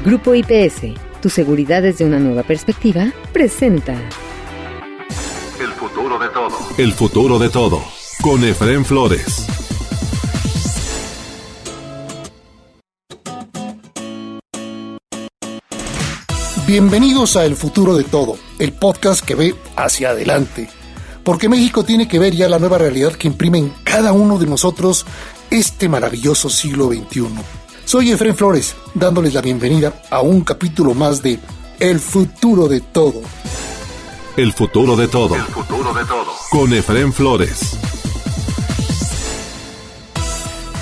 Grupo IPS, tu seguridad desde una nueva perspectiva, presenta El futuro de todo. El futuro de todo, con Efraín Flores. Bienvenidos a El futuro de todo, el podcast que ve hacia adelante. Porque México tiene que ver ya la nueva realidad que imprime en cada uno de nosotros este maravilloso siglo XXI. Soy Efraín Flores, dándoles la bienvenida a un capítulo más de El futuro de todo. El futuro de todo. El futuro de todo. Con Efraín Flores.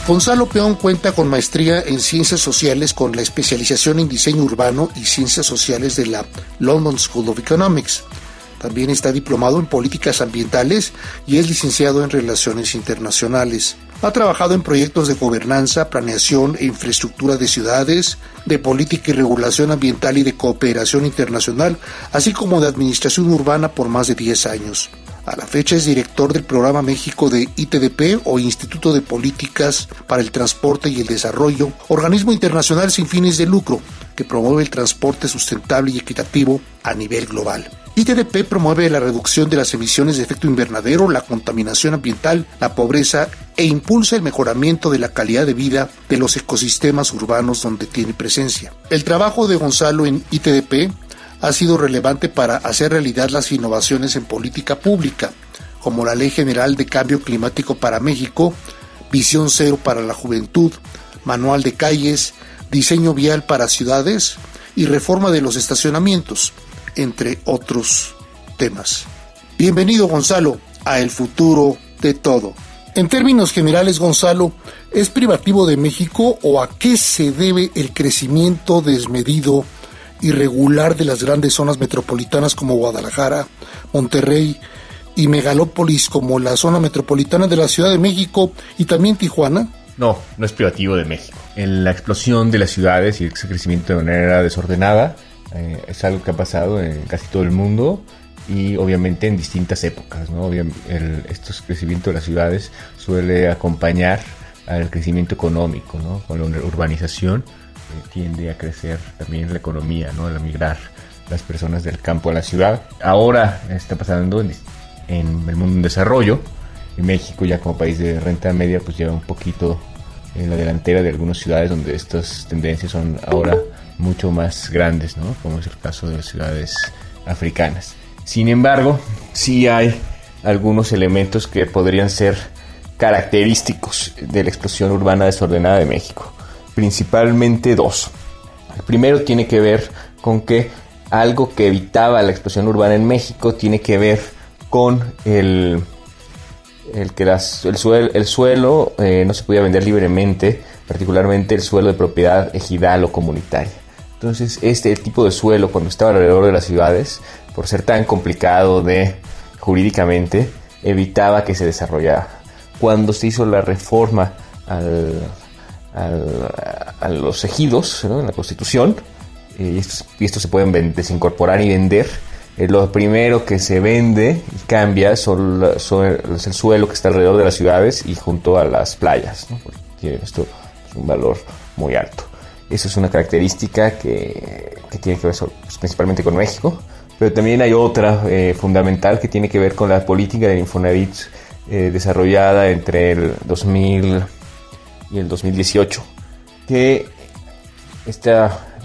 Gonzalo Peón cuenta con maestría en Ciencias Sociales con la especialización en Diseño Urbano y Ciencias Sociales de la London School of Economics. También está diplomado en Políticas Ambientales y es licenciado en Relaciones Internacionales. Ha trabajado en proyectos de gobernanza, planeación e infraestructura de ciudades, de política y regulación ambiental y de cooperación internacional, así como de administración urbana por más de 10 años. A la fecha es director del programa México de ITDP o Instituto de Políticas para el Transporte y el Desarrollo, organismo internacional sin fines de lucro que promueve el transporte sustentable y equitativo a nivel global. ITDP promueve la reducción de las emisiones de efecto invernadero, la contaminación ambiental, la pobreza e impulsa el mejoramiento de la calidad de vida de los ecosistemas urbanos donde tiene presencia. El trabajo de Gonzalo en ITDP ha sido relevante para hacer realidad las innovaciones en política pública, como la Ley General de Cambio Climático para México, Visión Cero para la Juventud, Manual de Calles, Diseño Vial para Ciudades y Reforma de los Estacionamientos, entre otros temas. Bienvenido, Gonzalo, a El futuro de todo. En términos generales, Gonzalo, ¿es privativo de México o a qué se debe el crecimiento desmedido irregular de las grandes zonas metropolitanas como Guadalajara, Monterrey y megalópolis como la zona metropolitana de la Ciudad de México y también Tijuana? No es privativo de México. En la explosión de las ciudades y ese crecimiento de manera desordenada es algo que ha pasado en casi todo el mundo y obviamente en distintas épocas, ¿no? Este crecimiento de las ciudades suele acompañar al crecimiento económico, ¿no? Con la urbanización tiende a crecer también la economía, ¿no? Al migrar las personas del campo a la ciudad. Ahora está pasando en el mundo en desarrollo. En México, ya como país de renta media, pues lleva un poquito en la delantera de algunas ciudades donde estas tendencias son ahora mucho más grandes, ¿no? Como es el caso de las ciudades africanas. Sin embargo, sí hay algunos elementos que podrían ser característicos de la explosión urbana desordenada de México. Principalmente dos. El primero tiene que ver con que algo que evitaba la explosión urbana en México tiene que ver con el suelo no se podía vender libremente, particularmente el suelo de propiedad ejidal o comunitaria. Entonces, el tipo de suelo, cuando estaba alrededor de las ciudades, por ser tan complicado jurídicamente, evitaba que se desarrollara. Cuando se hizo la reforma a los ejidos, ¿no? En la Constitución, y estos se pueden desincorporar y vender, lo primero que se vende y cambia es el suelo que está alrededor de las ciudades y junto a las playas, ¿no? Porque esto es un valor muy alto. Eso es una característica que tiene que ver principalmente con México, pero también hay otra fundamental que tiene que ver con la política del Infonavit desarrollada entre el 2000 y el 2018, que esta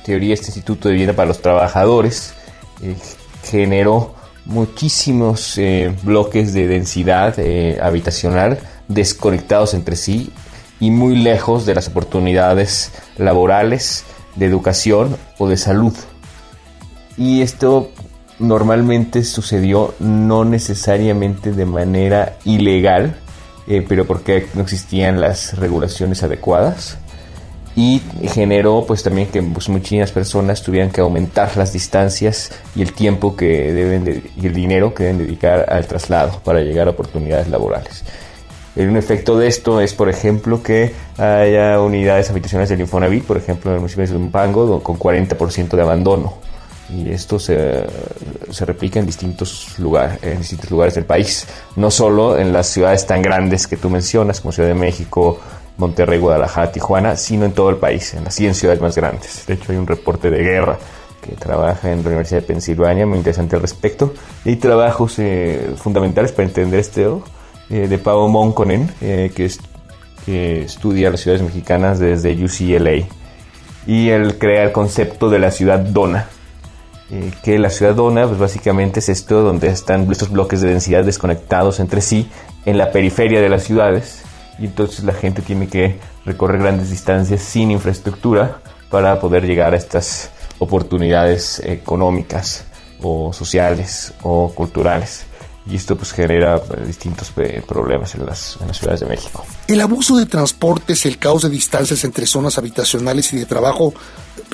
teoría, este Instituto de Vivienda para los Trabajadores, generó muchísimos bloques de densidad habitacional desconectados entre sí y muy lejos de las oportunidades laborales, de educación o de salud. Y esto normalmente sucedió no necesariamente de manera ilegal, pero porque no existían las regulaciones adecuadas, y generó pues también que muchísimas personas tuvieran que aumentar las distancias y el tiempo y el dinero que deben dedicar al traslado para llegar a oportunidades laborales. Un efecto de esto es, por ejemplo, que haya unidades habitacionales del Infonavit, por ejemplo, en el municipio de Zumpango, con 40% de abandono. Y esto se replica en distintos lugares del país, no solo en las ciudades tan grandes que tú mencionas, como Ciudad de México, Monterrey, Guadalajara, Tijuana, sino en todo el país, así en ciudades más grandes. De hecho, hay un reporte de guerra que trabaja en la Universidad de Pensilvania, muy interesante al respecto. Y hay trabajos fundamentales para entender esto de Pavo Monconen, que estudia las ciudades mexicanas desde UCLA. Y él crea el concepto de la ciudad dona. Que la ciudad dona, pues básicamente es esto donde están estos bloques de densidad desconectados entre sí en la periferia de las ciudades. Y entonces la gente tiene que recorrer grandes distancias sin infraestructura para poder llegar a estas oportunidades económicas o sociales o culturales. Y esto pues genera distintos problemas en las ciudades de México. El abuso de transportes, el caos de distancias entre zonas habitacionales y de trabajo,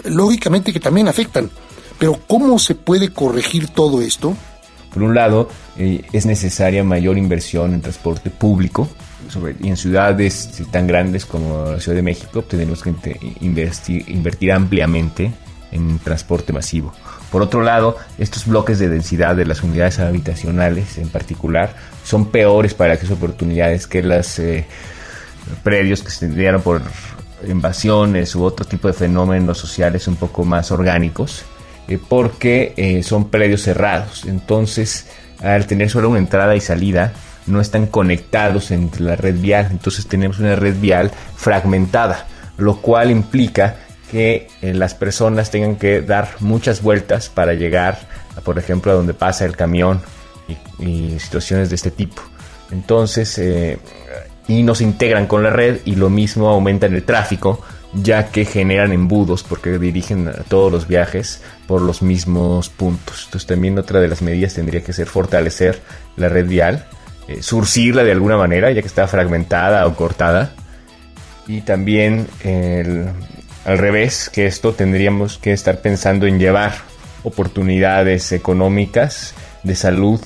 lógicamente que también afectan. Pero ¿cómo se puede corregir todo esto? Por un lado, es necesaria mayor inversión en transporte público. Y en ciudades tan grandes como la Ciudad de México tenemos que invertir ampliamente en transporte masivo. Por otro lado, estos bloques de densidad de las unidades habitacionales en particular son peores para las oportunidades que los predios que se dieron por invasiones u otro tipo de fenómenos sociales un poco más orgánicos, porque son predios cerrados. Entonces, al tener solo una entrada y salida, no están conectados entre la red vial. Entonces tenemos una red vial fragmentada, lo cual implica que las personas tengan que dar muchas vueltas para llegar, por ejemplo, a donde pasa el camión y situaciones de este tipo. Entonces, y no se integran con la red, y lo mismo aumentan el tráfico, ya que generan embudos porque dirigen a todos los viajes por los mismos puntos. Entonces también otra de las medidas tendría que ser fortalecer la red vial, surcirla de alguna manera, ya que está fragmentada o cortada. Y también al revés, que esto tendríamos que estar pensando en llevar oportunidades económicas, de salud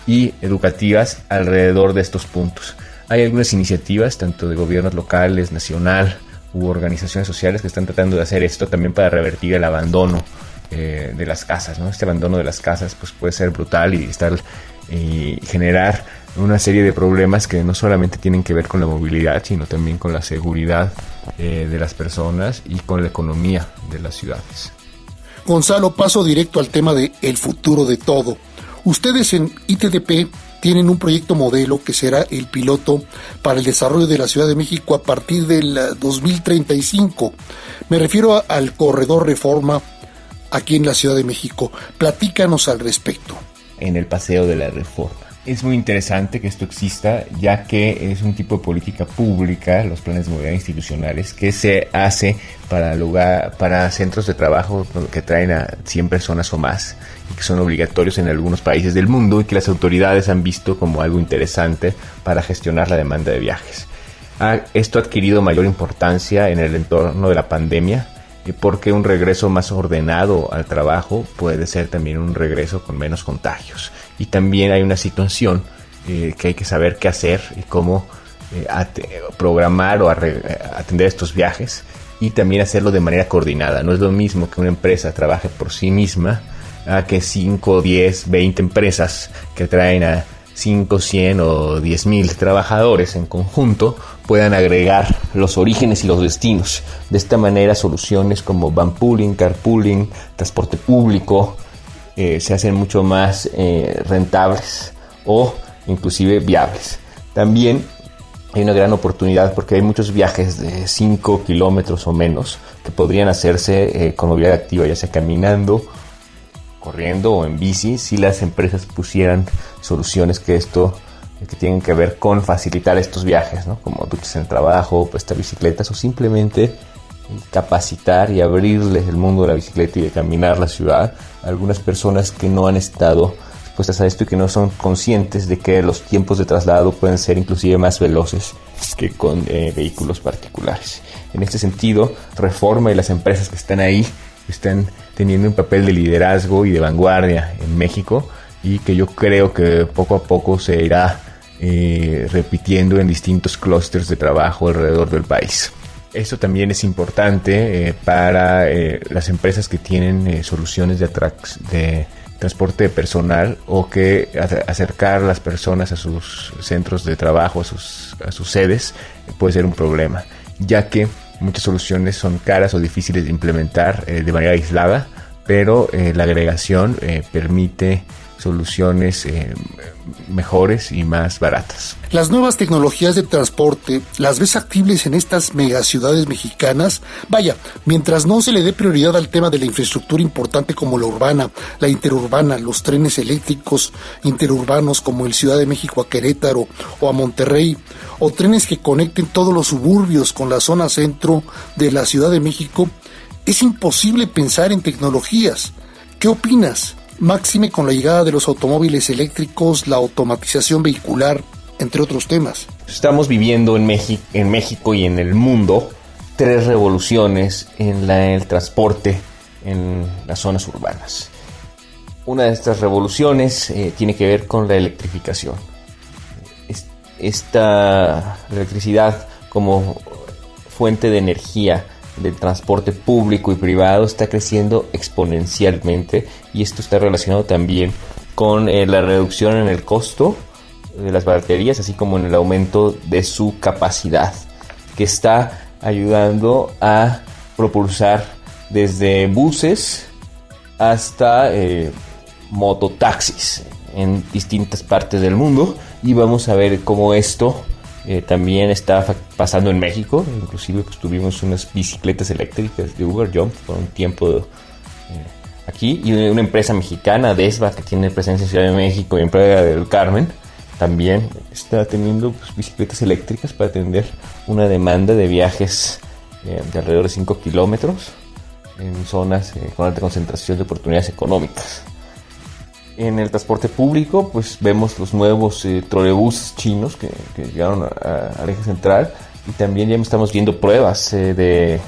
y educativas alrededor de estos puntos. Hay algunas iniciativas, tanto de gobiernos locales, nacional u organizaciones sociales, que están tratando de hacer esto también para revertir el abandono de las casas, ¿no? Este abandono de las casas pues puede ser brutal y generar una serie de problemas que no solamente tienen que ver con la movilidad, sino también con la seguridad de las personas y con la economía de las ciudades. Gonzalo, paso directo al tema de el futuro de todo. Ustedes en ITDP tienen un proyecto modelo que será el piloto para el desarrollo de la Ciudad de México a partir del 2035. Me refiero al Corredor Reforma aquí en la Ciudad de México. Platícanos al respecto. En el Paseo de la Reforma. Es muy interesante que esto exista, ya que es un tipo de política pública, los planes de movilidad institucionales, que se hace para centros de trabajo que traen a 100 personas o más, y que son obligatorios en algunos países del mundo, y que las autoridades han visto como algo interesante para gestionar la demanda de viajes. Esto ha adquirido mayor importancia en el entorno de la pandemia, porque un regreso más ordenado al trabajo puede ser también un regreso con menos contagios. Y también hay una situación que hay que saber qué hacer y cómo programar o atender estos viajes, y también hacerlo de manera coordinada. No es lo mismo que una empresa trabaje por sí misma a que 5, 10, 20 empresas que traen a 5, 100 o 10,000 trabajadores en conjunto puedan agregar los orígenes y los destinos. De esta manera, soluciones como vanpooling, carpooling, transporte público se hacen mucho más rentables o inclusive viables. También hay una gran oportunidad porque hay muchos viajes de 5 kilómetros o menos que podrían hacerse con movilidad activa, ya sea caminando, corriendo o en bici, si las empresas pusieran soluciones que tienen que ver con facilitar estos viajes, ¿no? Como duchas en el trabajo, prestar bicicletas, o simplemente capacitar y abrirles el mundo de la bicicleta y de caminar la ciudad a algunas personas que no han estado expuestas a esto y que no son conscientes de que los tiempos de traslado pueden ser inclusive más veloces que con vehículos particulares. En este sentido, Reforma y las empresas que están ahí están teniendo un papel de liderazgo y de vanguardia en México, y que yo creo que poco a poco se irá repitiendo en distintos clústeres de trabajo alrededor del país. Esto también es importante para las empresas que tienen soluciones de transporte personal, o que acercar a las personas a sus centros de trabajo, a sus sedes, puede ser un problema. ya que muchas soluciones son caras o difíciles de implementar de manera aislada, pero la agregación permite soluciones mejores y más baratas. Las nuevas tecnologías de transporte, ¿las ves factibles en estas megaciudades mexicanas? Vaya, mientras no se le dé prioridad al tema de la infraestructura importante como la urbana, la interurbana, los trenes eléctricos interurbanos como el Ciudad de México a Querétaro o a Monterrey, o trenes que conecten todos los suburbios con la zona centro de la Ciudad de México, es imposible pensar en tecnologías. ¿Qué opinas? Máxime con la llegada de los automóviles eléctricos, la automatización vehicular, entre otros temas. Estamos viviendo en México y en el mundo 3 revoluciones en el transporte en las zonas urbanas. Una de estas revoluciones tiene que ver con la electrificación. Esta electricidad como fuente de energía del transporte público y privado está creciendo exponencialmente, y esto está relacionado también con la reducción en el costo de las baterías, así como en el aumento de su capacidad, que está ayudando a propulsar desde buses hasta mototaxis en distintas partes del mundo, y vamos a ver cómo esto también está pasando en México. Inclusive pues, tuvimos unas bicicletas eléctricas de Uber Jump por un tiempo aquí, y una empresa mexicana, Desva, que tiene presencia en Ciudad de México y en Playa del Carmen, también está teniendo pues, bicicletas eléctricas para atender una demanda de viajes de alrededor de 5 kilómetros en zonas con alta concentración de oportunidades económicas. En el transporte público, pues vemos los nuevos trolebuses chinos que llegaron al eje central, y también ya estamos viendo pruebas de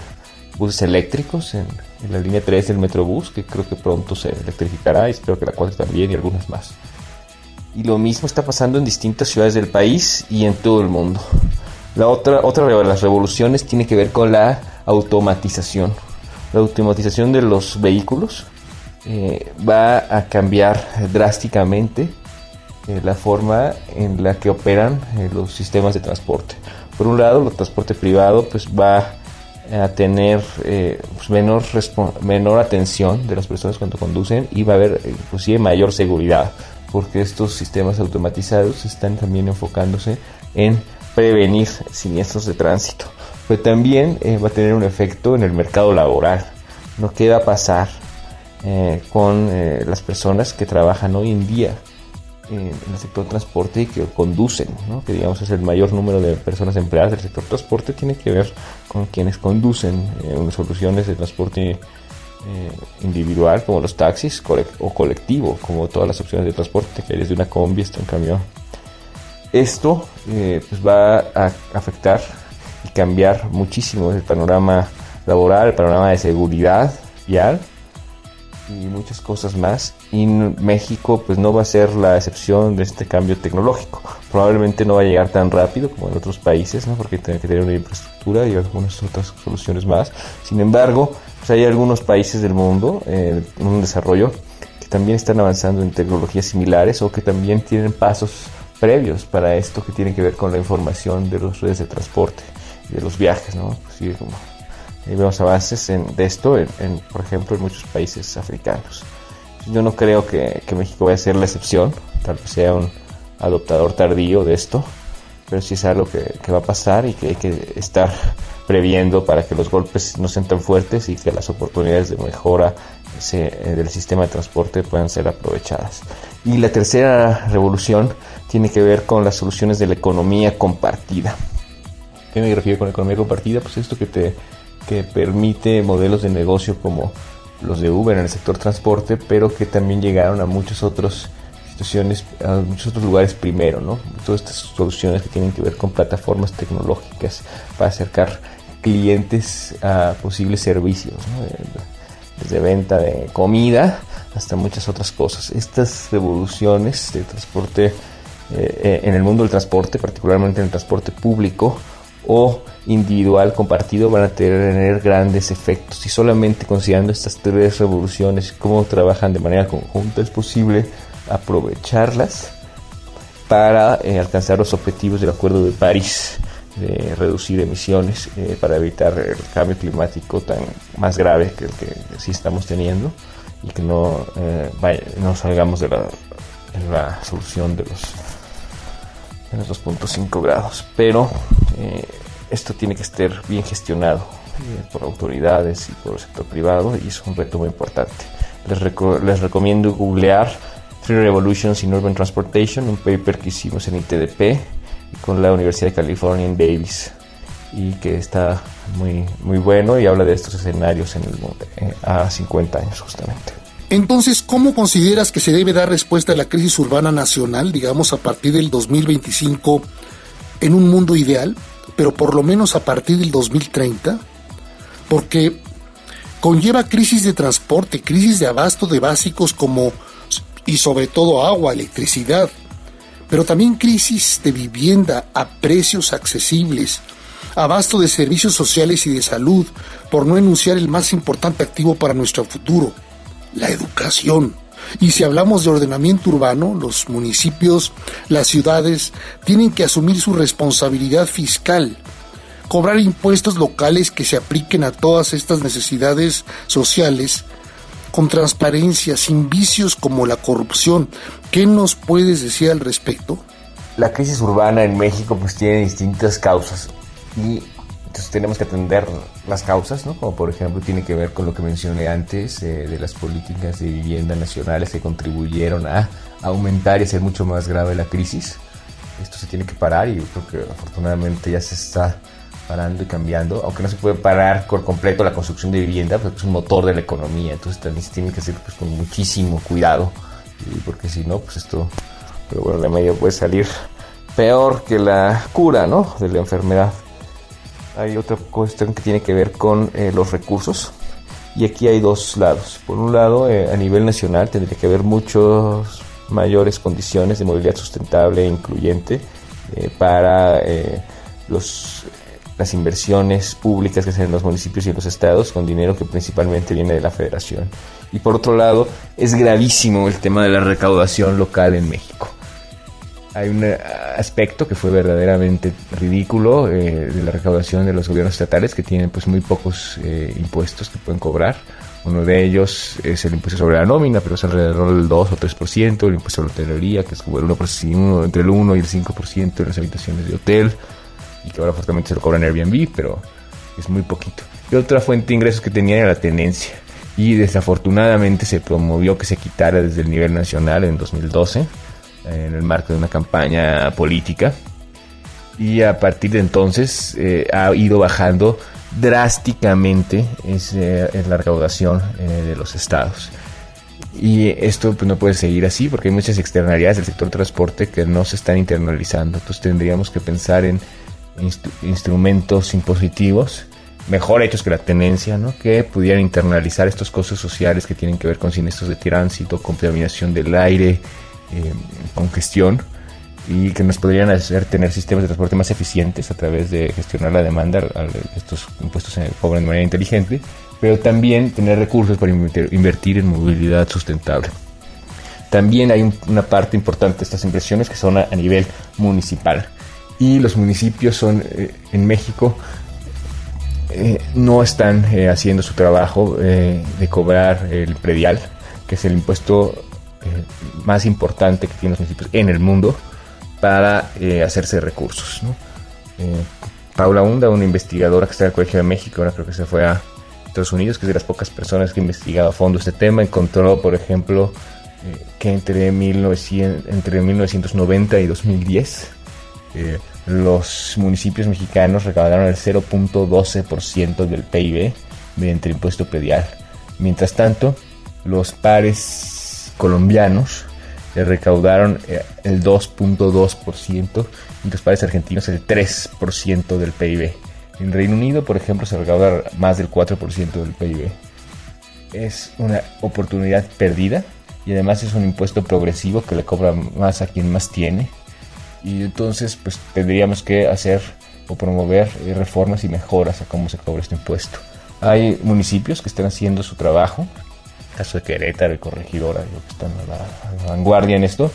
buses eléctricos en la línea 3 del Metrobús, que creo que pronto se electrificará, y espero que la 4 también, y algunas más. Y lo mismo está pasando en distintas ciudades del país y en todo el mundo. La otra de las revoluciones tiene que ver con la automatización. La automatización de los vehículos va a cambiar drásticamente la forma en la que operan los sistemas de transporte. Por un lado, el transporte privado pues va a tener pues menor atención de las personas cuando conducen, y va a haber inclusive mayor seguridad, porque estos sistemas automatizados están también enfocándose en prevenir siniestros de tránsito. Pero también va a tener un efecto en el mercado laboral, ¿no? ¿Qué va a pasar con las personas que trabajan hoy en día en el sector transporte y que conducen, ¿no? Que digamos es el mayor número de personas empleadas del sector transporte? Tiene que ver con quienes conducen soluciones de transporte individual, como los taxis, o colectivo, como todas las opciones de transporte, que hay desde una combi hasta un camión. Esto pues va a afectar y cambiar muchísimo el panorama laboral, el panorama de seguridad vial y muchas cosas más. Y México pues no va a ser la excepción de este cambio tecnológico. Probablemente no va a llegar tan rápido como en otros países, ¿no? Porque tiene que tener una infraestructura y algunas otras soluciones más. Sin embargo, pues hay algunos países del mundo en un desarrollo que también están avanzando en tecnologías similares, o que también tienen pasos previos para esto, que tiene que ver con la información de las redes de transporte y de los viajes, ¿no? Así como vemos avances de esto, por ejemplo, en muchos países africanos. Yo no creo que México vaya a ser la excepción, tal vez sea un adoptador tardío de esto, pero sí es algo que va a pasar, y que hay que estar previendo para que los golpes no sean tan fuertes y que las oportunidades de mejora del sistema de transporte puedan ser aprovechadas. Y la tercera revolución tiene que ver con las soluciones de la economía compartida. ¿Qué me refiero con economía compartida? Pues esto que permite modelos de negocio como los de Uber en el sector transporte, pero que también llegaron a muchas otras situaciones, a muchos otros lugares primero, ¿no? Todas estas soluciones que tienen que ver con plataformas tecnológicas para acercar clientes a posibles servicios, ¿no? Desde venta de comida hasta muchas otras cosas. Estas revoluciones de transporte en el mundo del transporte, particularmente en el transporte público o individual compartido, van a tener grandes efectos, y solamente considerando estas 3 revoluciones, cómo trabajan de manera conjunta, es posible aprovecharlas para alcanzar los objetivos del Acuerdo de París de reducir emisiones para evitar el cambio climático tan más grave que el que sí estamos teniendo, y que no salgamos de la solución de los 2.5 grados. Pero esto tiene que estar bien gestionado por autoridades y por el sector privado, y es un reto muy importante. Les recomiendo googlear Three Revolutions in Urban Transportation, un paper que hicimos en ITDP con la Universidad de California en Davis, y que está muy, muy bueno, y habla de estos escenarios a 50 años justamente. Entonces, ¿cómo consideras que se debe dar respuesta a la crisis urbana nacional, digamos, a partir del 2025, en un mundo ideal, pero por lo menos a partir del 2030? Porque conlleva crisis de transporte, crisis de abasto de básicos como, y sobre todo, agua, electricidad, pero también crisis de vivienda a precios accesibles, abasto de servicios sociales y de salud, por no enunciar el más importante activo para nuestro futuro, la educación. Y si hablamos de ordenamiento urbano, los municipios, las ciudades, tienen que asumir su responsabilidad fiscal, cobrar impuestos locales que se apliquen a todas estas necesidades sociales, con transparencia, sin vicios como la corrupción. ¿Qué nos puedes decir al respecto? La crisis urbana en México pues tiene distintas causas, y entonces tenemos que atender las causas, ¿no? Como por ejemplo tiene que ver con lo que mencioné antes, de las políticas de vivienda nacionales que contribuyeron a aumentar y hacer mucho más grave la crisis. Esto se tiene que parar, y yo creo que afortunadamente ya se está parando y cambiando, aunque no se puede parar por completo la construcción de vivienda, porque es un motor de la economía. Entonces también se tiene que hacer pues con muchísimo cuidado, porque si no, pues esto, pero bueno, el remedio puede salir peor que la cura, ¿no?, de la enfermedad. Hay otra cuestión que tiene que ver con los recursos, y aquí hay dos lados. Por un lado, a nivel nacional tendría que haber muchas mayores condiciones de movilidad sustentable e incluyente para las inversiones públicas que hacen en los municipios y en los estados, con dinero que principalmente viene de la federación. Y por otro lado, es gravísimo el tema de la recaudación local en México. Hay un aspecto que fue verdaderamente ridículo de la recaudación de los gobiernos estatales, que tienen pues muy pocos impuestos que pueden cobrar. Uno de ellos es el impuesto sobre la nómina, pero es alrededor del 2 o 3%, el impuesto a la hotelería, que es como entre el 1 y el 5% de las habitaciones de hotel, y que ahora fuertemente se lo cobran en Airbnb, pero es muy poquito. Y otra fuente de ingresos que tenía era la tenencia, y desafortunadamente se promovió que se quitara desde el nivel nacional en 2012, en el marco de una campaña política, y a partir de entonces ha ido bajando drásticamente en la recaudación de los estados. Y esto pues no puede seguir así, porque hay muchas externalidades del sector transporte que no se están internalizando. Entonces tendríamos que pensar en instrumentos impositivos mejor hechos que la tenencia, ¿no?, que pudieran internalizar estos costos sociales que tienen que ver con siniestros de tránsito, contaminación del aire, congestión, y que nos podrían hacer tener sistemas de transporte más eficientes a través de gestionar la demanda. Estos impuestos se cobran de manera inteligente, pero también tener recursos para invertir en movilidad sustentable. También hay una parte importante de estas inversiones que son a nivel municipal, y los municipios son en México no están haciendo su trabajo de cobrar el predial, que es el impuesto más importante que tienen los municipios en el mundo para hacerse recursos, ¿no? Paula Hunda, una investigadora que está en el Colegio de México, ahora creo que se fue a Estados Unidos, que es de las pocas personas que ha investigado a fondo este tema, encontró, por ejemplo, que entre 1990 y 2010 los municipios mexicanos recaudaron el 0.12% del PIB mediante el impuesto predial. Mientras tanto, los pares colombianos recaudaron el 2.2% y los pares argentinos el 3% del PIB. En Reino Unido, por ejemplo, se recauda más del 4% del PIB. Es una oportunidad perdida, y además es un impuesto progresivo que le cobra más a quien más tiene. Y entonces pues tendríamos que hacer o promover reformas y mejoras a cómo se cobra este impuesto. Hay municipios que están haciendo su trabajo, el caso de Querétaro y Corregidora, que están a la vanguardia en esto,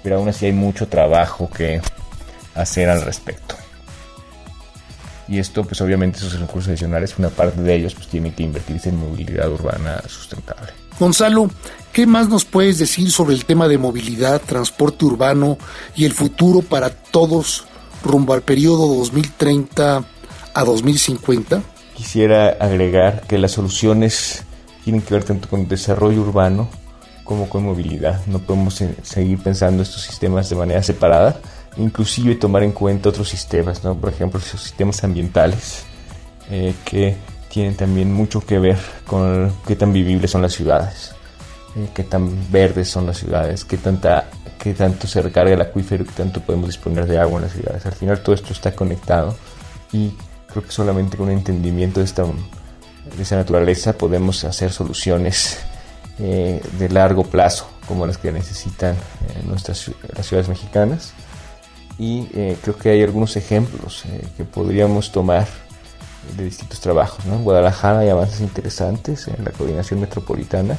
pero aún así hay mucho trabajo que hacer al respecto. Y esto, pues obviamente esos recursos adicionales, una parte de ellos pues tiene que invertirse en movilidad urbana sustentable. Gonzalo, ¿qué más nos puedes decir sobre el tema de movilidad, transporte urbano y el futuro para todos rumbo al periodo 2030 a 2050? Quisiera agregar que las soluciones tienen que ver tanto con desarrollo urbano como con movilidad. No podemos seguir pensando estos sistemas de manera separada, inclusive tomar en cuenta otros sistemas, ¿no? Por ejemplo, los sistemas ambientales, que tienen también mucho que ver con qué tan vivibles son las ciudades, qué tan verdes son las ciudades, qué tanto se recarga el acuífero, qué tanto podemos disponer de agua en las ciudades. Al final todo esto está conectado y creo que solamente con un entendimiento de esa naturaleza podemos hacer soluciones de largo plazo como las que necesitan las ciudades mexicanas. Y creo que hay algunos ejemplos que podríamos tomar de distintos trabajos, ¿no? En Guadalajara hay avances interesantes en la coordinación metropolitana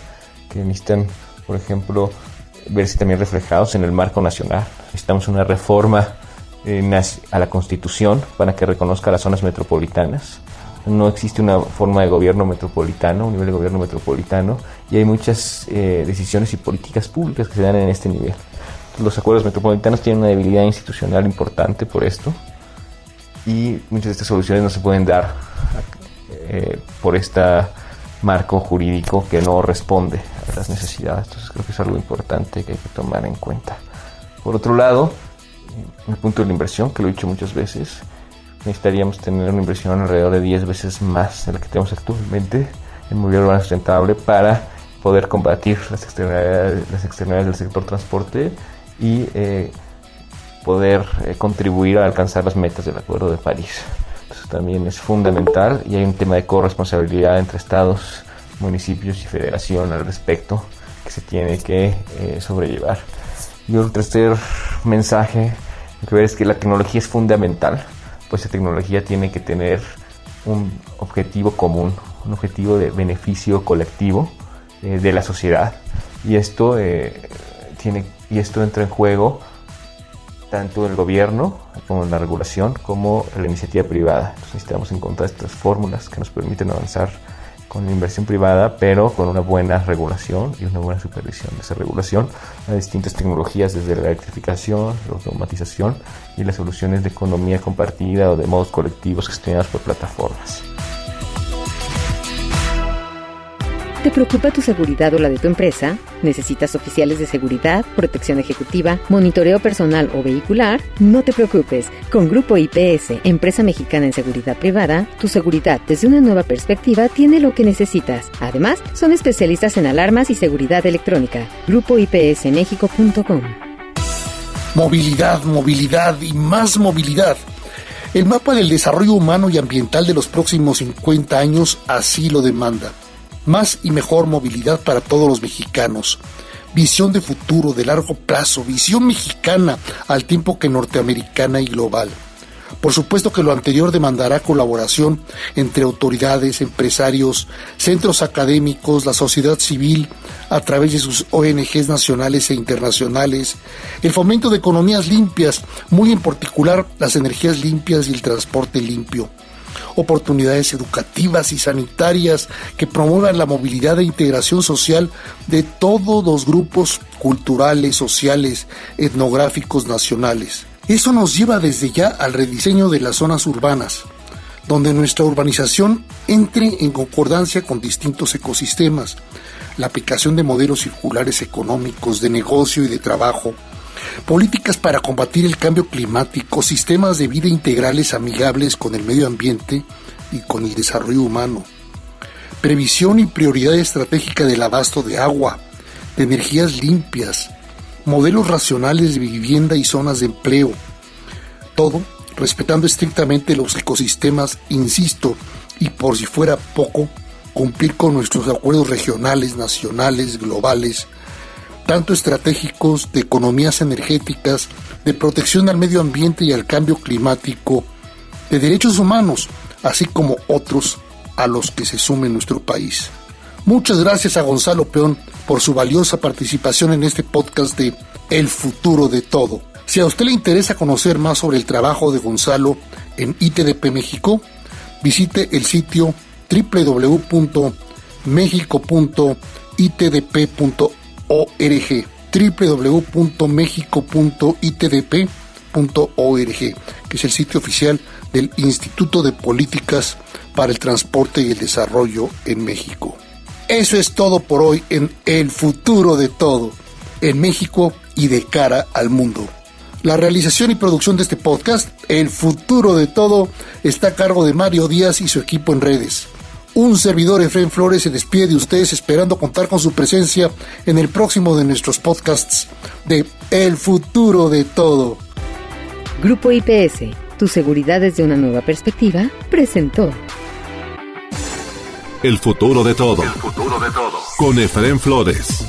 que necesitan, por ejemplo, verse también reflejados en el marco nacional. Necesitamos una reforma a la Constitución para que reconozca las zonas metropolitanas. No existe una forma de gobierno metropolitano, un nivel de gobierno metropolitano, y hay muchas decisiones y políticas públicas que se dan en este nivel. Los acuerdos metropolitanos tienen una debilidad institucional importante por esto, y muchas de estas soluciones no se pueden dar por este marco jurídico que no responde a las necesidades. Entonces creo que es algo importante que hay que tomar en cuenta. Por otro lado, el punto de la inversión, que lo he dicho muchas veces, necesitaríamos tener una inversión alrededor de 10 veces más de la que tenemos actualmente en movilidad urbana sustentable para poder combatir las externalidades del sector transporte y poder contribuir a alcanzar las metas del Acuerdo de París. Entonces también es fundamental, y hay un tema de corresponsabilidad entre estados, municipios y federación al respecto que se tiene que sobrellevar. Y el tercer mensaje que ver es que la tecnología es fundamental, pues la tecnología tiene que tener un objetivo común, un objetivo de beneficio colectivo de la sociedad, y esto entra en juego tanto el gobierno como la regulación como la iniciativa privada. Entonces necesitamos encontrar estas fórmulas que nos permiten avanzar con la inversión privada, pero con una buena regulación y una buena supervisión de esa regulación a distintas tecnologías, desde la electrificación, la automatización y las soluciones de economía compartida o de modos colectivos gestionados por plataformas. ¿Te preocupa tu seguridad o la de tu empresa? ¿Necesitas oficiales de seguridad, protección ejecutiva, monitoreo personal o vehicular? No te preocupes. Con Grupo IPS, empresa mexicana en seguridad privada, tu seguridad desde una nueva perspectiva tiene lo que necesitas. Además, son especialistas en alarmas y seguridad electrónica. GrupoIPSMexico.com. Movilidad y más movilidad. El mapa del desarrollo humano y ambiental de los próximos 50 años así lo demanda. Más y mejor movilidad para todos los mexicanos. Visión de futuro, de largo plazo, visión mexicana al tiempo que norteamericana y global. Por supuesto que lo anterior demandará colaboración entre autoridades, empresarios, centros académicos, la sociedad civil, a través de sus ONGs nacionales e internacionales, el fomento de economías limpias, muy en particular las energías limpias y el transporte limpio. Oportunidades educativas y sanitarias que promuevan la movilidad e integración social de todos los grupos culturales, sociales, etnográficos nacionales. Eso nos lleva desde ya al rediseño de las zonas urbanas, donde nuestra urbanización entre en concordancia con distintos ecosistemas, la aplicación de modelos circulares económicos, de negocio y de trabajo, políticas para combatir el cambio climático, sistemas de vida integrales amigables con el medio ambiente y con el desarrollo humano, previsión y prioridad estratégica del abasto de agua, de energías limpias, modelos racionales de vivienda y zonas de empleo, todo respetando estrictamente los ecosistemas, insisto, y por si fuera poco, cumplir con nuestros acuerdos regionales, nacionales, globales, tanto estratégicos, de economías energéticas, de protección al medio ambiente y al cambio climático, de derechos humanos, así como otros a los que se sume nuestro país. Muchas gracias a Gonzalo Peón por su valiosa participación en este podcast de El Futuro de Todo. Si a usted le interesa conocer más sobre el trabajo de Gonzalo en ITDP México, visite el sitio www.mexico.itdp.org, www.mexico.itdp.org, que es el sitio oficial del Instituto de Políticas para el Transporte y el Desarrollo en México. Eso es todo por hoy en El Futuro de Todo, en México y de cara al mundo. La realización y producción de este podcast, El Futuro de Todo, está a cargo de Mario Díaz y su equipo en redes. Un servidor, Efraín Flores, se despide de ustedes esperando contar con su presencia en el próximo de nuestros podcasts de El Futuro de Todo. Grupo IPS, tu seguridad desde una nueva perspectiva, presentó El Futuro de Todo. El Futuro de Todo. Con Efraín Flores.